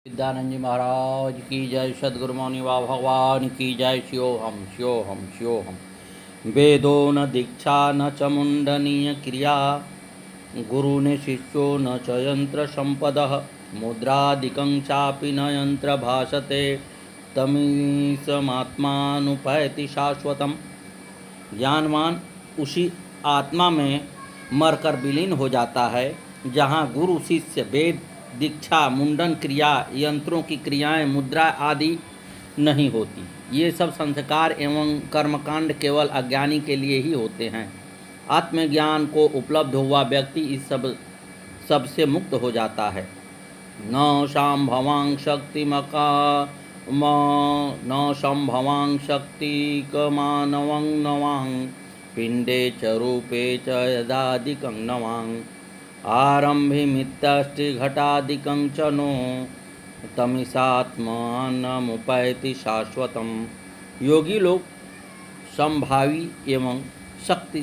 विद्यानंद जी महाराज की जय। सद्गुरु मौनी बाबा भगवान की जय। शिवोहम शिवोहम शिवोहम। वेदो न दीक्षा न च मुंडनीय क्रिया, गुरु ने शिष्यो न च यंत्र संपदः, मुद्रादिकं चापि न यंत्र भाषते, तमीसमात्मानुपैति शाश्वतम। ज्ञानवान उसी आत्मा में मरकर विलीन हो जाता है जहाँ गुरु शिष्य वेद दीक्षा मुंडन क्रिया यंत्रों की क्रियाएं मुद्रा आदि नहीं होती। ये सब संस्कार एवं कर्मकांड केवल अज्ञानी के लिए ही होते हैं। आत्मज्ञान को उपलब्ध हुआ व्यक्ति इस सब से मुक्त हो जाता है। न शाम्भवां शक्तिमका न संभवां शक्तिकमानवं नवां, पिंडे च रूपे च यदादिकं नवां, आरंभिमित्यष्टि घटादिकं च नो, तमिसात्मानमुपैति शाश्वतम्। योगी लोग संभावी एवं शक्ति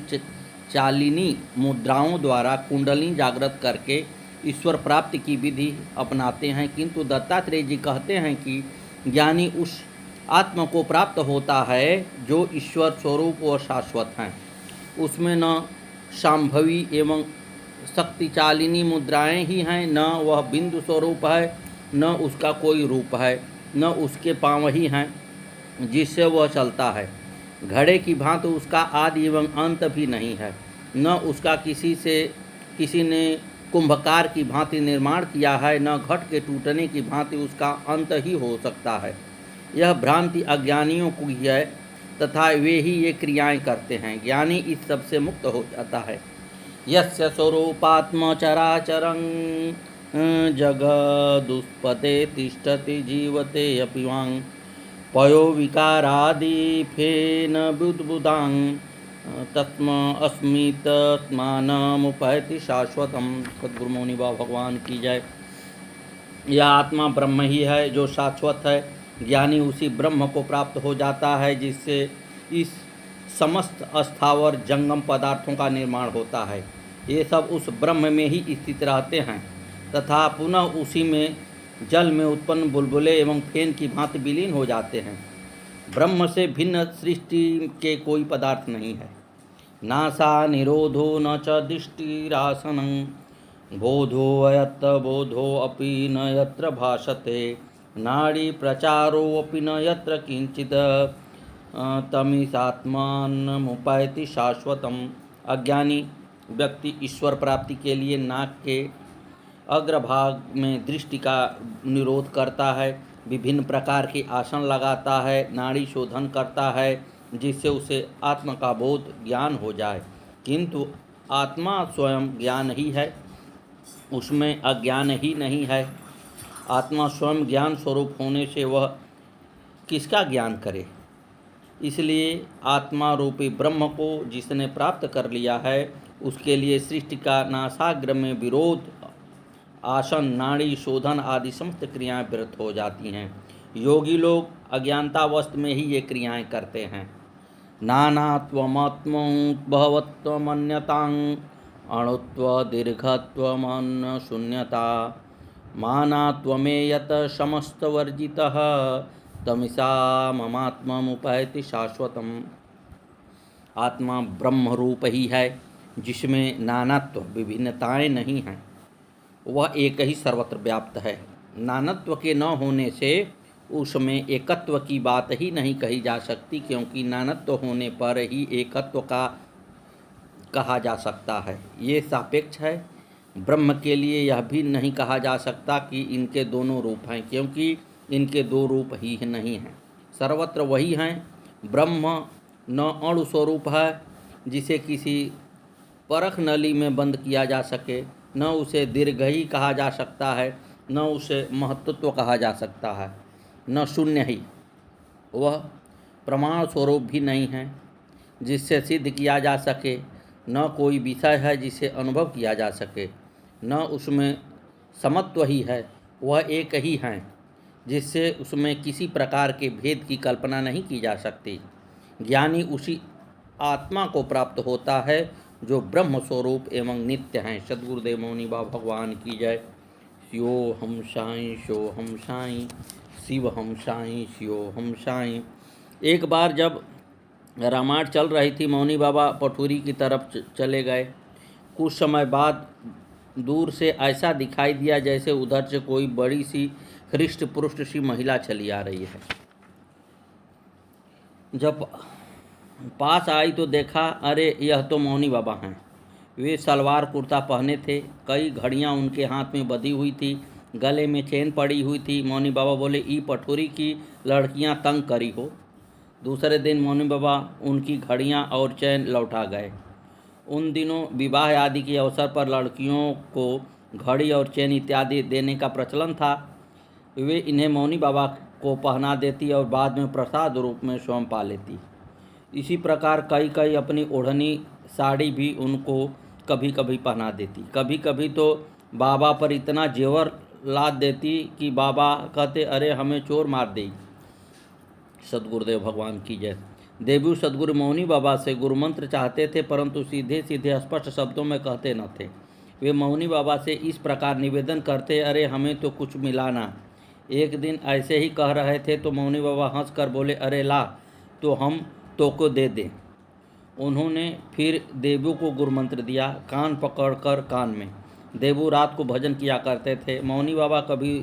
चालिनी मुद्राओं द्वारा कुंडली जागृत करके ईश्वर प्राप्ति की विधि अपनाते हैं, किंतु दत्तात्रेय जी कहते हैं कि ज्ञानी उस आत्मा को प्राप्त होता है जो ईश्वर स्वरूप और शाश्वत हैं। उसमें न शांभवी एवं शक्तिचालिनी मुद्राएं ही हैं, न वह बिंदु स्वरूप है, न उसका कोई रूप है, न उसके पांव ही हैं जिससे वह चलता है। घड़े की भांति उसका आदि एवं अंत भी नहीं है, न उसका किसी ने कुंभकार की भांति निर्माण किया है, न घट के टूटने की भांति उसका अंत ही हो सकता है। यह भ्रांति अज्ञानियों की है तथा वे ही ये क्रियाएं करते हैं। ज्ञानी इस सब से मुक्त हो जाता है। यस्य स्वरूपात्म चराचरं जगदुष्पते तिष्ठति जीवते अपि वां, पयो विकारादि फेन बुद्बुदां, तस्मास्मितत्मानमुपैति शाश्वतम। सद्गुरु मौनी बाबा भगवान की जय। यह आत्मा ब्रह्म ही है जो शाश्वत है। ज्ञानी उसी ब्रह्म को प्राप्त हो जाता है जिससे इस समस्त अस्थावर जंगम पदार्थों का निर्माण होता है। ये सब उस ब्रह्म में ही स्थित रहते हैं तथा पुनः उसी में जल में उत्पन्न बुलबुले एवं फेन की भांति विलीन हो जाते हैं। ब्रह्म से भिन्न सृष्टि के कोई पदार्थ नहीं है। नासा निरोधो न च दृष्टिरासनं, बोधो अयत्र बोधो अपि न यत्र भाषते, नाड़ी प्रचारो अपि न यत्र किंचित, तमिसात्मानमुपैति शाश्वतम। अज्ञानी व्यक्ति ईश्वर प्राप्ति के लिए नाक के अग्रभाग में दृष्टि का निरोध करता है, विभिन्न प्रकार के आसन लगाता है, नाड़ी शोधन करता है जिससे उसे आत्मा का बोध ज्ञान हो जाए, किंतु आत्मा स्वयं ज्ञान ही है, उसमें अज्ञान ही नहीं है। आत्मा स्वयं ज्ञान स्वरूप होने से वह किसका ज्ञान करे। इसलिए आत्मा रूपी ब्रह्म को जिसने प्राप्त कर लिया है उसके लिए सृष्टि का नासाग्र में विरोध, आसन, नाड़ी शोधन आदि समस्त क्रियाएं व्यर्थ हो जाती हैं। योगी लोग अज्ञानतावस्थ में ही ये क्रियाएं करते हैं। नानात्वमात्मोद्भवत्वमन्यतां, अणुत्व दीर्घत्वमन्न शून्यता, मानात्वमेयत समस्तवर्जितः, तमिसा ममात्ममुपैति शाश्वतम। आत्मा ब्रह्म रूप ही है जिसमें नानात्व विभिन्नताएं नहीं हैं। वह एक ही सर्वत्र व्याप्त है। नानत्व के न होने से उसमें एकत्व की बात ही नहीं कही जा सकती, क्योंकि नानत्व होने पर ही एकत्व का कहा जा सकता है। ये सापेक्ष है। ब्रह्म के लिए यह भी नहीं कहा जा सकता कि इनके दोनों रूप हैं, क्योंकि इनके दो रूप ही नहीं हैं। सर्वत्र वही हैं। ब्रह्म न अणु स्वरूप है जिसे किसी परख नली में बंद किया जा सके, न उसे दीर्घ ही कहा जा सकता है, न उसे महत्त्व कहा जा सकता है, न शून्य ही। वह प्रमाण स्वरूप भी नहीं है जिससे सिद्ध किया जा सके, न कोई विषय है जिसे अनुभव किया जा सके, न उसमें समत्व ही है। वह एक ही हैं जिससे उसमें किसी प्रकार के भेद की कल्पना नहीं की जा सकती। ज्ञानी उसी आत्मा को प्राप्त होता है जो ब्रह्म स्वरूप एवं नित्य हैं। सद्गुरुदेव मौनी बाबा भगवान की जय। स्यो हम साईं शो हम साईं, शिव हम साईं स्यो हम साईं। एक बार जब रामायण चल रही थी, मौनी बाबा पठुरी की तरफ चले गए। कुछ समय बाद दूर से ऐसा दिखाई दिया जैसे उधर से कोई बड़ी सी हृष्ट पुष्ट सी महिला चली आ रही है। जब पास आई तो देखा, अरे यह तो मौनी बाबा हैं। वे सलवार कुर्ता पहने थे, कई घड़ियां उनके हाथ में बंधी हुई थी, गले में चेन पड़ी हुई थी। मौनी बाबा बोले, ई पठुरी की लड़कियां तंग करी हो। दूसरे दिन मौनी बाबा उनकी घड़ियां और चैन लौटा गए। उन दिनों विवाह आदि के अवसर पर लड़कियों को घड़ी और चैन इत्यादि देने का प्रचलन था। वे इन्हें मौनी बाबा को पहना देती और बाद में प्रसाद रूप में स्वयं पा लेती। इसी प्रकार कई कई अपनी ओढ़नी साड़ी भी उनको कभी कभी पहना देती। कभी कभी तो बाबा पर इतना जेवर लाद देती कि बाबा कहते, अरे हमें चोर मार दे। सदगुरुदेव भगवान की जय। देवू सदगुरु मौनी बाबा से गुरुमंत्र चाहते थे, परंतु सीधे सीधे स्पष्ट शब्दों में कहते न थे। वे मौनी बाबा से इस प्रकार निवेदन करते, अरे हमें तो कुछ मिला ना। एक दिन ऐसे ही कह रहे थे तो मौनी बाबा हंसकर बोले, अरे ला तो हम तो को दे दें। उन्होंने फिर देवू को गुरुमंत्र दिया, कान पकड़कर कान में। देवू रात को भजन किया करते थे। मौनी बाबा कभी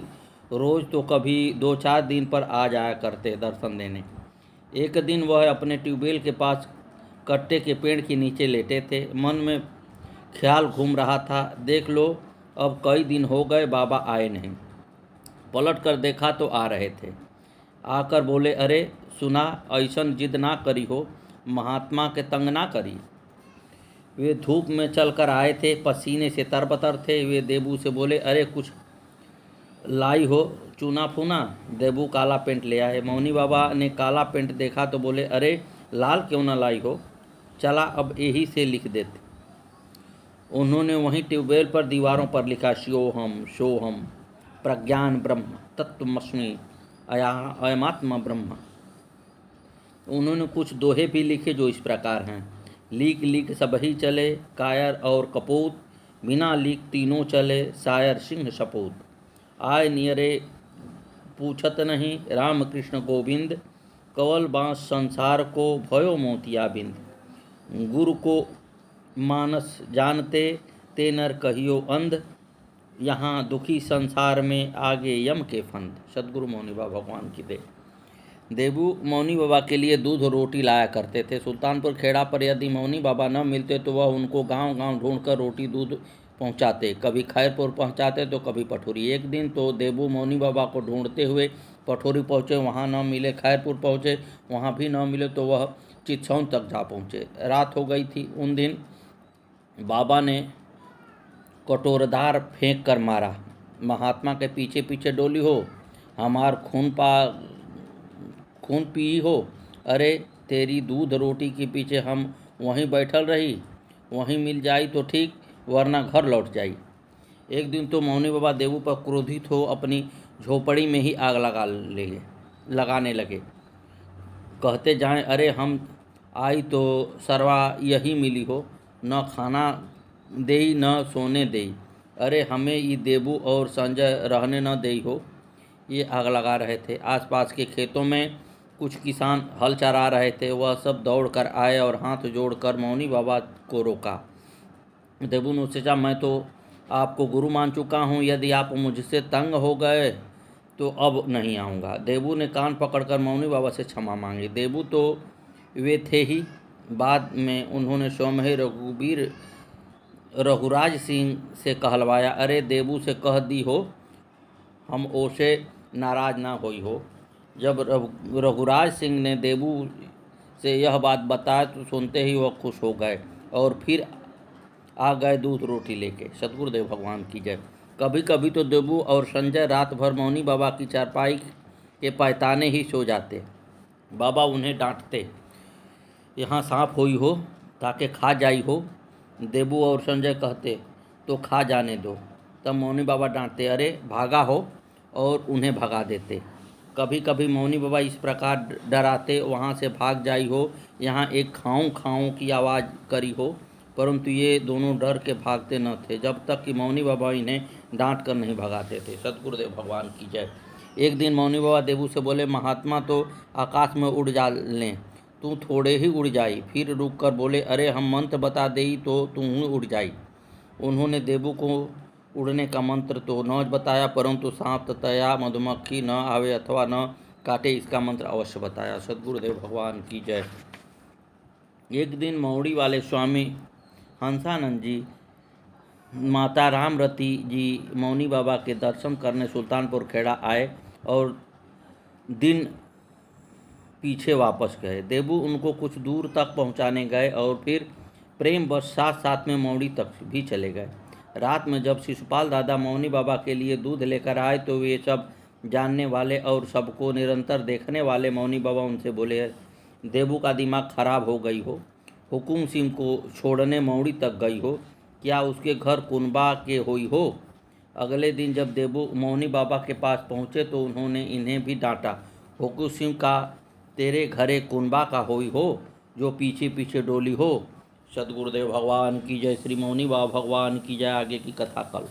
रोज़ तो कभी 2-4 दिन पर आ जाया करते दर्शन देने। एक दिन वह अपने ट्यूबवेल के पास कट्टे के पेड़ के नीचे लेटे थे। मन में ख्याल घूम रहा था, देख लो अब कई दिन हो गए बाबा आए नहीं। पलट कर देखा तो आ रहे थे। आकर बोले, अरे सुना, ऐसन जिद ना करी हो, महात्मा के तंग ना करी। वे धूप में चलकर आए थे, पसीने से तरबतर थे। वे देबू से बोले, अरे कुछ लाई हो चूना फूना। देबू काला पेंट ले आए। मौनी बाबा ने काला पेंट देखा तो बोले, अरे लाल क्यों ना लाई हो, चला अब यही से लिख देते। उन्होंने वहीं ट्यूबवेल पर दीवारों पर लिखा, शिवोहम सोहम प्रज्ञान ब्रह्म तत्वमस्मि अयमात्मा ब्रह्म। उन्होंने कुछ दोहे भी लिखे जो इस प्रकार हैं, लीक लीक सबही चले कायर और कपूत, बिना लीक तीनों चले शायर सिंह सपूत। आय नियरे पूछत नहीं राम कृष्ण गोविंद, कवल बाँस संसार को भयो मोतिया बिंद। गुरु को मानस जानते ते नर कहियो अंध, यहाँ दुखी संसार में आगे यम के फंद। सदगुरु मौनी बाबा भगवान की दे। देवू मौनी बाबा के लिए दूध रोटी लाया करते थे। सुल्तानपुर खेड़ा पर यदि मौनी बाबा न मिलते तो वह उनको गांव गांव ढूंढकर रोटी दूध पहुंचाते। कभी खैरपुर पहुंचाते तो कभी पठुरी। एक दिन तो देवू मौनी बाबा को ढूंढते हुए पठुरी पहुँचे, वहाँ न मिले। खैरपुर पहुँचे, वहाँ भी न मिले तो वह चित्सौन तक जा पहुँचे। रात हो गई थी। उन दिन बाबा ने कटोरदार फेंक कर मारा, महात्मा के पीछे पीछे डोली हो, हमार खून पी हो। अरे तेरी दूध रोटी के पीछे हम वहीं बैठल रही, वहीं मिल जाई तो ठीक, वरना घर लौट जाई। एक दिन तो मौनी बाबा देवू पर क्रोधित हो अपनी झोपड़ी में ही आग लगाने लगे। कहते जाएं, अरे हम आई तो सरवा यही मिली हो, न खाना देई न सोने देई। अरे हमें ये देवू और संजय रहने न देई हो। ये आग लगा रहे थे। आसपास के खेतों में कुछ किसान हल चरा रहे थे। वह सब दौड़कर आए और हाथ जोड़कर मौनी बाबा को रोका। देवू ने सोचा, मैं तो आपको गुरु मान चुका हूँ, यदि आप मुझसे तंग हो गए तो अब नहीं आऊँगा। देवू ने कान पकड़कर मौनी बाबा से क्षमा मांगी। देवू तो वे थे ही। बाद में उन्होंने स्वयं ही रघुराज सिंह से कहलवाया, अरे देवू से कह दी हो हम ओसे नाराज ना होई हो। जब रघुराज सिंह ने देवू से यह बात बताया तो सुनते ही वह खुश हो गए और फिर आ गए दूध रोटी लेके। सतगुरुदेव भगवान की जय। कभी कभी तो देवू और संजय रात भर मौनी बाबा की चारपाई के पैताने ही सो जाते। बाबा उन्हें डांटते, यहाँ सांप हुई हो ताकि खा जाई हो। देवू और संजय कहते, तो खा जाने दो। तब मौनी बाबा डांटते, अरे भागा हो, और उन्हें भगा देते। कभी कभी मौनी बाबा इस प्रकार डराते, वहाँ से भाग जाई हो, यहाँ एक खाऊं खाऊं की आवाज़ करी हो, परंतु ये दोनों डर के भागते न थे जब तक कि मौनी बाबा इन्हें डांट कर नहीं भगाते थे। सद्गुरुदेव भगवान की जय। एक दिन मौनी बाबा देबू से बोले, महात्मा तो आकाश में उड़ जा लें, तू थोड़े ही उड़ जाई। फिर रुक कर बोले, अरे हम मंत्र बता देई तो तू ही उड़ जाई। उन्होंने देबू को उड़ने का मंत्र तो न बताया, परंतु सांप तथा मधुमक्खी न आवे अथवा न काटे इसका मंत्र अवश्य बताया। सद्गुरुदेव भगवान की जय। एक दिन मौड़ी वाले स्वामी हंसानंद जी, माता रामरती जी मौनी बाबा के दर्शन करने सुल्तानपुर खेड़ा आए और दिन पीछे वापस गए। देबू उनको कुछ दूर तक पहुंचाने गए और फिर प्रेम बस साथ साथ में मौड़ी तक भी चले गए। रात में जब शिशुपाल दादा मौनी बाबा के लिए दूध लेकर आए तो वे सब जानने वाले और सबको निरंतर देखने वाले मौनी बाबा उनसे बोले, देबू का दिमाग खराब हो गई हो, हुकुम सिंह को छोड़ने मौड़ी तक गई हो, क्या उसके घर कुनबा के हुई हो। अगले दिन जब देबू मौनी बाबा के पास पहुँचे तो उन्होंने इन्हें भी डांटा, हुकुम सिंह का तेरे घरे कुनबा का हुई हो जो पीछे पीछे डोली हो। सद्गुरुदेव भगवान की जय। श्री मौनी बाबा भगवान की जय। आगे की कथा कल।